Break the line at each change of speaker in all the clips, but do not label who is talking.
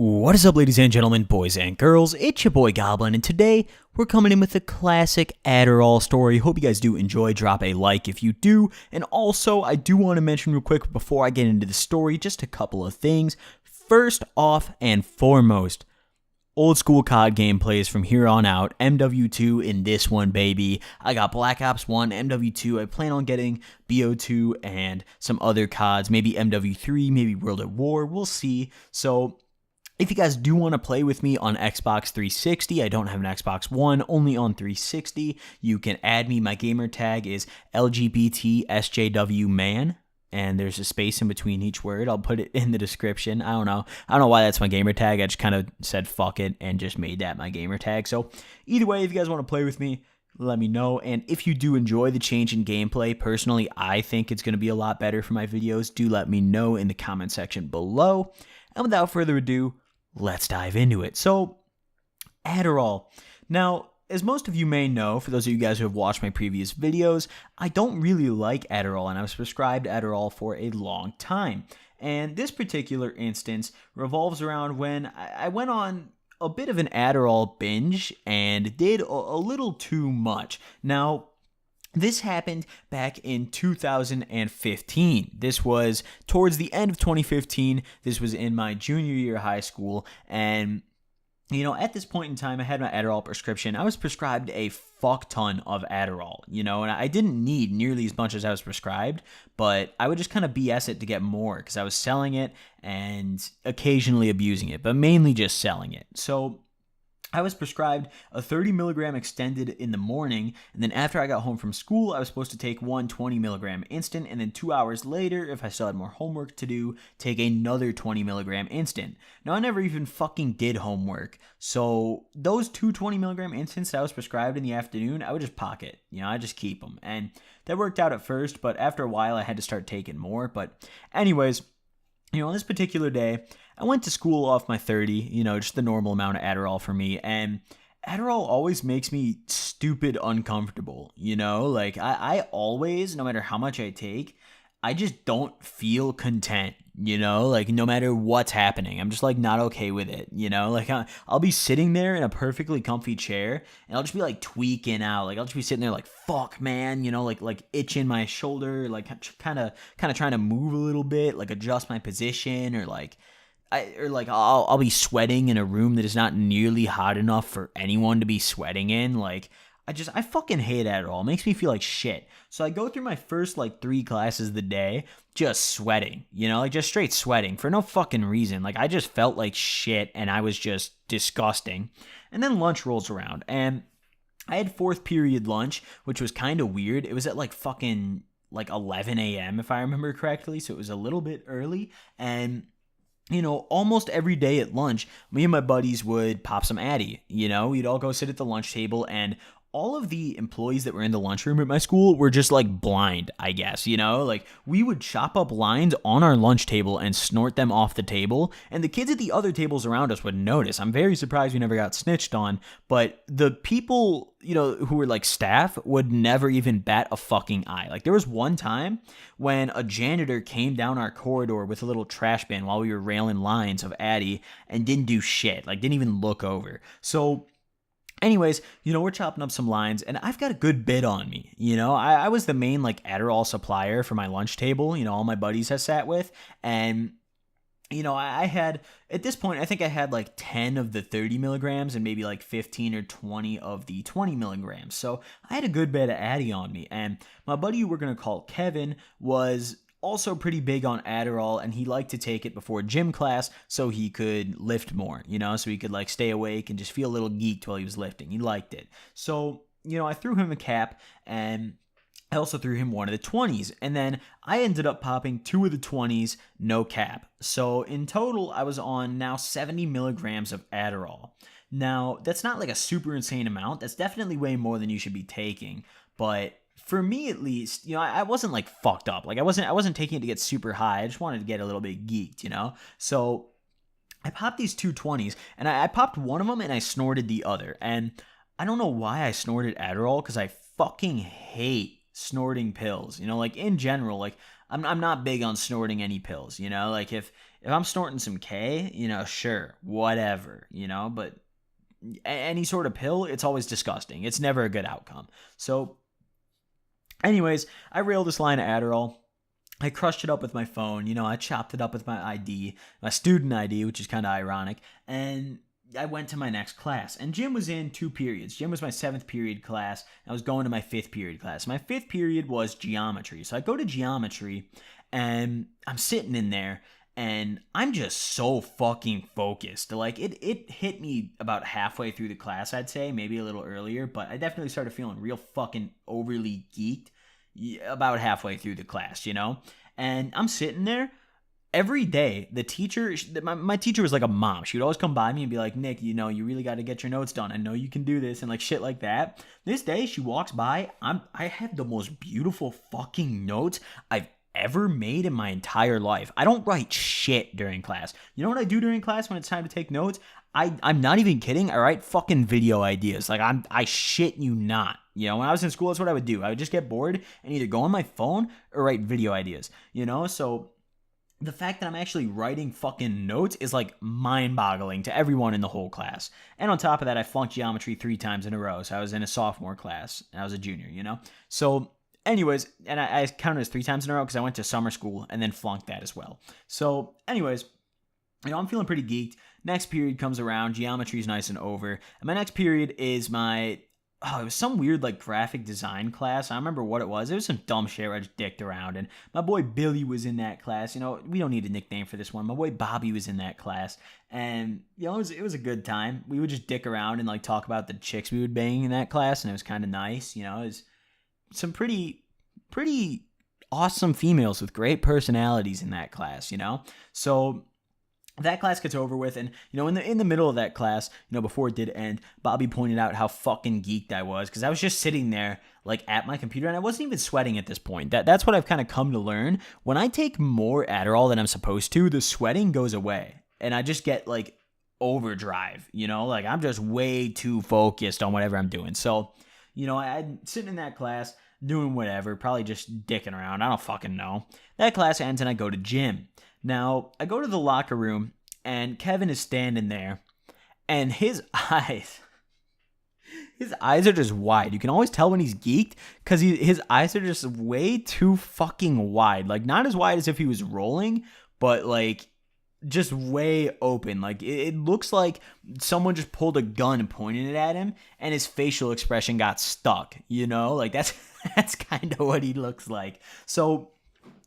What is up, ladies and gentlemen, boys and girls? It's your boy Goblin, and today we're coming in with a classic Adderall story. Hope you guys do enjoy. Drop a like if you do. And also, I do want to mention real quick before I get into the story, just a couple of things. First off and foremost, old school COD gameplays from here on out. MW2 in this one, baby. I got Black Ops 1, MW2. I plan on getting BO2 and some other CODs. Maybe MW3, maybe World at War. We'll see. So if you guys do want to play with me on Xbox 360, I don't have an Xbox One, only on 360, you can add me. My gamer tag is LGBT SJW MAN, and there's a space in between each word. I'll put it in the description. I don't know why that's my gamer tag. I just kind of said fuck it and just made that my gamer tag. So either way, if you guys want to play with me, let me know. And if you do enjoy the change in gameplay, personally, I think it's going to be a lot better for my videos. Do let me know in the comment section below. And without further ado, let's dive into it. So, Adderall. Now, as most of you may know, for those of you guys who have watched my previous videos, I don't really like Adderall, and I was prescribed Adderall for a long time. And this particular instance revolves around when I went on a bit of an Adderall binge and did a little too much. Now, this happened back in 2015. This was towards the end of 2015. This was in my junior year of high school. And, you know, at this point in time, I had my Adderall prescription. I was prescribed a fuck ton of Adderall, you know, and I didn't need nearly as much as I was prescribed, but I would just kind of BS it to get more because I was selling it and occasionally abusing it, but mainly just selling it. So I was prescribed a 30 milligram extended in the morning, and then after I got home from school, I was supposed to take one 20 milligram instant, and then 2 hours later, if I still had more homework to do, take another 20 milligram instant. Now, I never even fucking did homework, so those two 20 milligram instants that I was prescribed in the afternoon, I would just pocket, you know, I just keep them, and that worked out at first, but after a while, I had to start taking more. But anyways, you know, on this particular day, I went to school off my 30, you know, just the normal amount of Adderall for me, and Adderall always makes me stupid uncomfortable, you know, like I always, no matter how much I take, I just don't feel content, you know, like no matter what's happening, I'm just like not okay with it, you know, like I'll be sitting there in a perfectly comfy chair and I'll just be like tweaking out, like I'll just be sitting there like, fuck man, you know, like itching my shoulder, like kind of trying to move a little bit, like adjust my position, or like I'll be sweating in a room that is not nearly hot enough for anyone to be sweating in. Like I fucking hate Adderall. It makes me feel like shit. So I go through my first like 3 classes of the day just sweating, you know, like just straight sweating for no fucking reason. Like I just felt like shit and I was just disgusting. And then lunch rolls around and I had 4th period lunch, which was kind of weird. It was at like fucking like 11 a.m. if I remember correctly. So it was a little bit early, and you know, almost every day at lunch, me and my buddies would pop some Addy. You know, we'd all go sit at the lunch table, and all of the employees that were in the lunchroom at my school were just like blind, I guess, you know, like we would chop up lines on our lunch table and snort them off the table, and the kids at the other tables around us would notice. I'm very surprised we never got snitched on, but the people, you know, who were like staff would never even bat a fucking eye. Like there was one time when a janitor came down our corridor with a little trash bin while we were railing lines of Addy and didn't do shit, like didn't even look over. So anyways, you know, we're chopping up some lines, and I've got a good bit on me. You know, I was the main, like, Adderall supplier for my lunch table, you know, all my buddies I sat with, and, you know, I had, at this point, I think I had, like, 10 of the 30 milligrams and maybe, like, 15 or 20 of the 20 milligrams, so I had a good bit of Addy on me, and my buddy who we're going to call Kevin was also pretty big on Adderall, and he liked to take it before gym class so he could lift more, you know, so he could like stay awake and just feel a little geeked while he was lifting. He liked it. So, you know, I threw him a cap, and I also threw him one of the 20s, and then I ended up popping 2 of the 20s, no cap. So in total, I was on now 70 milligrams of Adderall. Now, that's not like a super insane amount. That's definitely way more than you should be taking, but for me at least, you know, I wasn't like fucked up. Like I wasn't taking it to get super high. I just wanted to get a little bit geeked, you know? So I popped these 220s, and I popped one of them and I snorted the other. And I don't know why I snorted Adderall, because I fucking hate snorting pills. You know, like in general, like I'm not big on snorting any pills, you know? Like if I'm snorting some K, you know, sure, whatever, you know, but any sort of pill, it's always disgusting. It's never a good outcome. So anyways, I railed this line of Adderall. I crushed it up with my phone. You know, I chopped it up with my ID, my student ID, which is kind of ironic. And I went to my next class. And gym was in 2 periods. Gym was my 7th period class. I was going to my 5th period class. My 5th period was geometry. So I go to geometry and I'm sitting in there and I'm just so fucking focused. Like it hit me about halfway through the class, I'd say, maybe a little earlier, but I definitely started feeling real fucking overly geeked about halfway through the class, you know? And I'm sitting there every day. The teacher, my teacher was like a mom. She would always come by me and be like, Nick, you know, you really got to get your notes done. I know you can do this, and like shit like that. This day she walks by, I have the most beautiful fucking notes I've ever made in my entire life. I don't write shit during class. You know what I do during class when it's time to take notes? I'm not even kidding. I write fucking video ideas. Like I shit you not. You know, when I was in school, that's what I would do. I would just get bored and either go on my phone or write video ideas. You know, so the fact that I'm actually writing fucking notes is like mind-boggling to everyone in the whole class. And on top of that, I flunked geometry 3 times in a row. So I was in a sophomore class and I was a junior, you know? So anyways, and I counted as 3 times in a row because I went to summer school and then flunked that as well. So anyways, you know, I'm feeling pretty geeked. Next period comes around. Geometry's nice and over. And my next period is it was some weird like graphic design class. I don't remember what it was. It was some dumb shit where I just dicked around. And my boy Billy was in that class. You know, we don't need a nickname for this one. My boy Bobby was in that class. And, you know, it was a good time. We would just dick around and like talk about the chicks we would bang in that class. And it was kind of nice. You know, it was some pretty awesome females with great personalities in that class, you know? So that class gets over with, and you know, in the middle of that class, you know, before it did end, Bobby pointed out how fucking geeked I was because I was just sitting there like at my computer and I wasn't even sweating at this point. That's what I've kind of come to learn. When I take more Adderall than I'm supposed to, the sweating goes away and I just get like overdrive, you know, like I'm just way too focused on whatever I'm doing. So, you know, I'm sitting in that class doing whatever, probably just dicking around. I don't fucking know. That class ends and I go to gym. Now, I go to the locker room, and Kevin is standing there, and his eyes are just wide. You can always tell when he's geeked, because his eyes are just way too fucking wide. Like, not as wide as if he was rolling, but, like, just way open. Like, it looks like someone just pulled a gun and pointed it at him, and his facial expression got stuck, you know? Like, that's kind of what he looks like. So,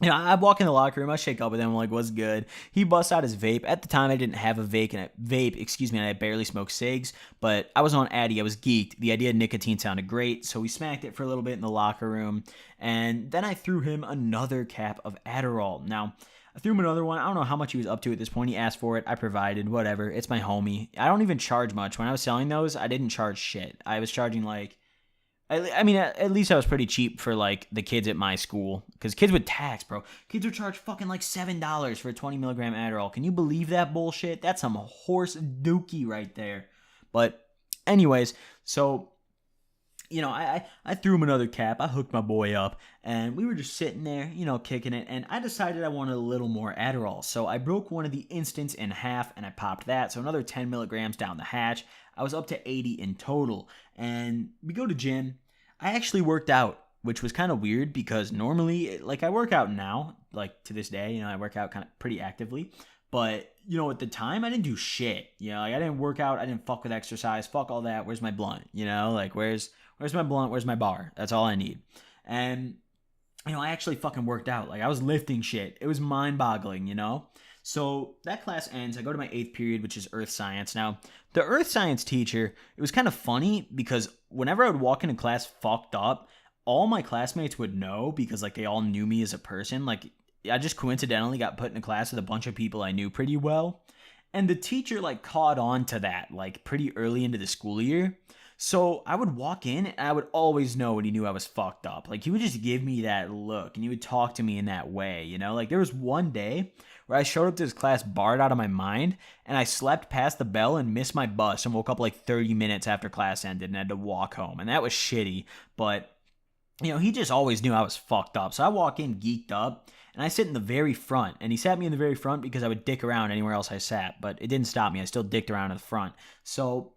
you know, I walk in the locker room, I shake up with him, I'm like, what's good? He busts out his vape. At the time, I didn't have a vape, and I barely smoked cigs, but I was on Addy, I was geeked. The idea of nicotine sounded great, so we smacked it for a little bit in the locker room, and then I threw him another cap of Adderall. Now, I threw him another one. I don't know how much he was up to at this point. He asked for it. I provided, whatever. It's my homie. I don't even charge much. When I was selling those, I didn't charge shit. I was charging like, I mean, at least I was pretty cheap for, like, the kids at my school. Because kids would tax, bro. Kids would charge fucking, like, $7 for a 20 milligram Adderall. Can you believe that bullshit? That's some horse dookie right there. But anyways, so, you know, I threw him another cap. I hooked my boy up. And we were just sitting there, you know, kicking it. And I decided I wanted a little more Adderall. So I broke one of the instants in half, and I popped that. So another 10 milligrams down the hatch. I was up to 80 in total. And we go to gym. I actually worked out, which was kind of weird because normally, like, I work out now, like, to this day, you know, I work out kind of pretty actively. But, you know, at the time, I didn't do shit. You know, like, I didn't work out. I didn't fuck with exercise. Fuck all that. Where's my blunt? You know, like, where's my blunt? Where's my bar? That's all I need. And, you know, I actually fucking worked out. Like, I was lifting shit. It was mind-boggling, you know? So that class ends. I go to my 8th period, which is Earth Science. Now, the Earth Science teacher, it was kind of funny because whenever I would walk into class fucked up, all my classmates would know because, like, they all knew me as a person. Like, I just coincidentally got put in a class with a bunch of people I knew pretty well. And the teacher, like, caught on to that, like, pretty early into the school year. So I would walk in and I would always know when he knew I was fucked up. Like, he would just give me that look and he would talk to me in that way, you know? Like, there was one day where I showed up to his class barred out of my mind and I slept past the bell and missed my bus and woke up like 30 minutes after class ended and had to walk home. And that was shitty, but, you know, he just always knew I was fucked up. So I walk in geeked up and I sit in the very front. And he sat me in the very front because I would dick around anywhere else I sat, but it didn't stop me. I still dicked around in the front. So,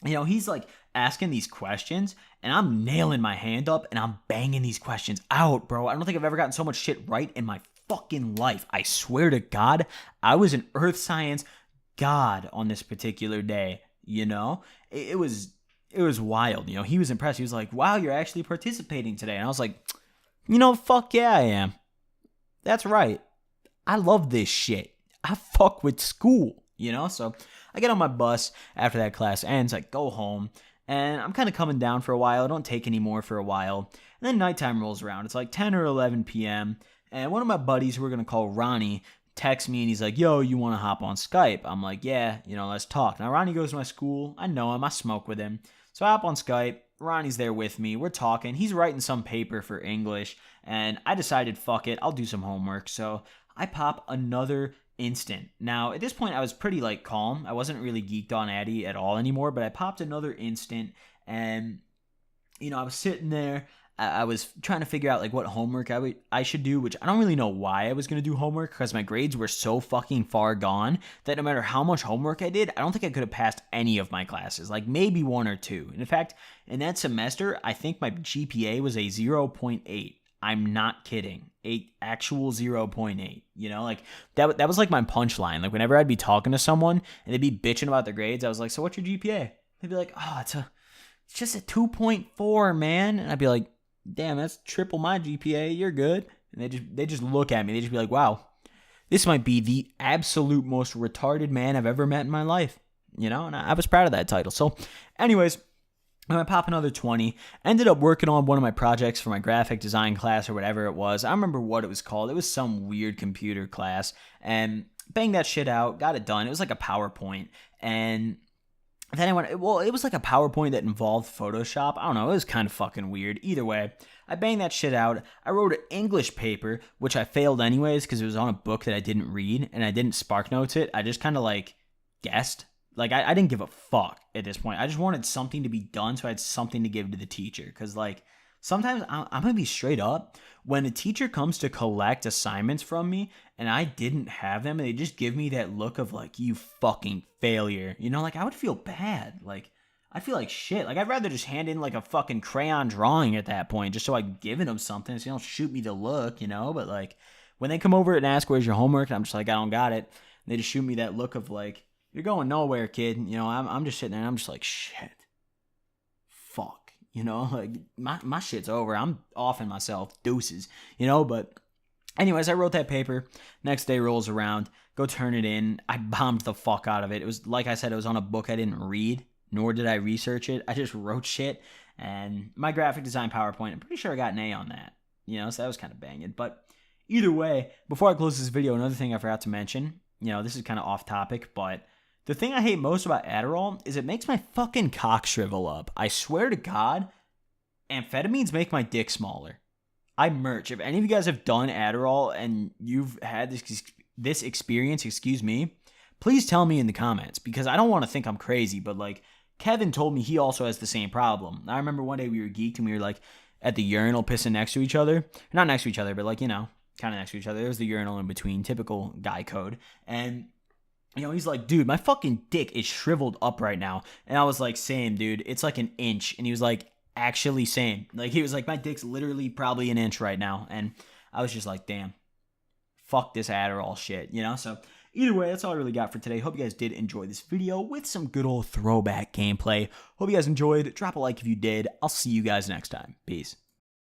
he's like asking these questions, and I'm nailing my hand up, and I'm banging these questions out, bro. I don't think I've ever gotten so much shit right in my fucking life. I swear to God, I was an earth science god on this particular day, It was wild, He was impressed. He was like, wow, you're actually participating today. And I was like, fuck yeah, I am. That's right. I love this shit. I fuck with school, So I get on my bus after that class ends. I go home, and I'm kind of coming down for a while. I don't take any more for a while. And then nighttime rolls around. It's like 10 or 11 p.m., and one of my buddies, who we're going to call Ronnie, texts me, and he's like, yo, you want to hop on Skype? I'm like, yeah, let's talk. Now, Ronnie goes to my school. I know him. I smoke with him. So I hop on Skype. Ronnie's there with me. We're talking. He's writing some paper for English, and I decided, fuck it, I'll do some homework. So I pop another instant. Now, at this point, I was pretty, calm. I wasn't really geeked on Addy at all anymore, but I popped another instant, and, I was sitting there. I was trying to figure out what homework I should do, which I don't really know why I was going to do homework, because my grades were so fucking far gone that no matter how much homework I did, I don't think I could have passed any of my classes, maybe one or two. And in fact, in that semester, I think my GPA was a 0.8. I'm not kidding. Actual 0.8. That was my punchline. Whenever I'd be talking to someone and they'd be bitching about their grades, I was like, so what's your GPA? They'd be like, oh, it's just a 2.4, man. And I'd be like, damn, that's triple my GPA. You're good. And they just look at me. They just be like, wow, this might be the absolute most retarded man I've ever met in my life. And I was proud of that title. So anyways, I pop another 20. Ended up working on one of my projects for my graphic design class or whatever it was. I don't remember what it was called. It was some weird computer class. And banged that shit out. Got it done. It was like a PowerPoint. And then it was like a PowerPoint that involved Photoshop. I don't know. It was kind of fucking weird. Either way, I banged that shit out. I wrote an English paper, which I failed anyways because it was on a book that I didn't read, and I didn't SparkNotes it. I just kind of guessed. I didn't give a fuck at this point. I just wanted something to be done so I had something to give to the teacher. Because sometimes I'm going to be straight up. When a teacher comes to collect assignments from me and I didn't have them, and they just give me that look of you fucking failure, I would feel bad. I'd feel like shit. I'd rather just hand in a fucking crayon drawing at that point just so I'm giving them something so they don't shoot me the look, But when they come over and ask, where's your homework? And I'm just like, I don't got it. And they just shoot me that look of you're going nowhere, kid. I'm just sitting there and I'm just like, shit. Fuck. My shit's over. I'm offing myself. Deuces. But anyways, I wrote that paper. Next day rolls around. Go turn it in. I bombed the fuck out of it. It was, like I said, it was on a book I didn't read, nor did I research it. I just wrote shit. And my graphic design PowerPoint, I'm pretty sure I got an A on that. So that was kind of banging. But either way, before I close this video, another thing I forgot to mention, this is kind of off topic, but the thing I hate most about Adderall is it makes my fucking cock shrivel up. I swear to God, amphetamines make my dick smaller. I merch. If any of you guys have done Adderall and you've had this experience, please tell me in the comments, because I don't want to think I'm crazy, but Kevin told me he also has the same problem. I remember one day we were geeked and we were at the urinal pissing next to each other. Not next to each other, but kind of next to each other. There was the urinal in between, typical guy code. And he's like, dude, my fucking dick is shriveled up right now. And I was like, same, dude. It's an inch. And he was like, actually same. He was like, my dick's literally probably an inch right now. And I was just like, damn, fuck this Adderall shit, So either way, that's all I really got for today. Hope you guys did enjoy this video with some good old throwback gameplay. Hope you guys enjoyed. Drop a like if you did. I'll see you guys next time. Peace.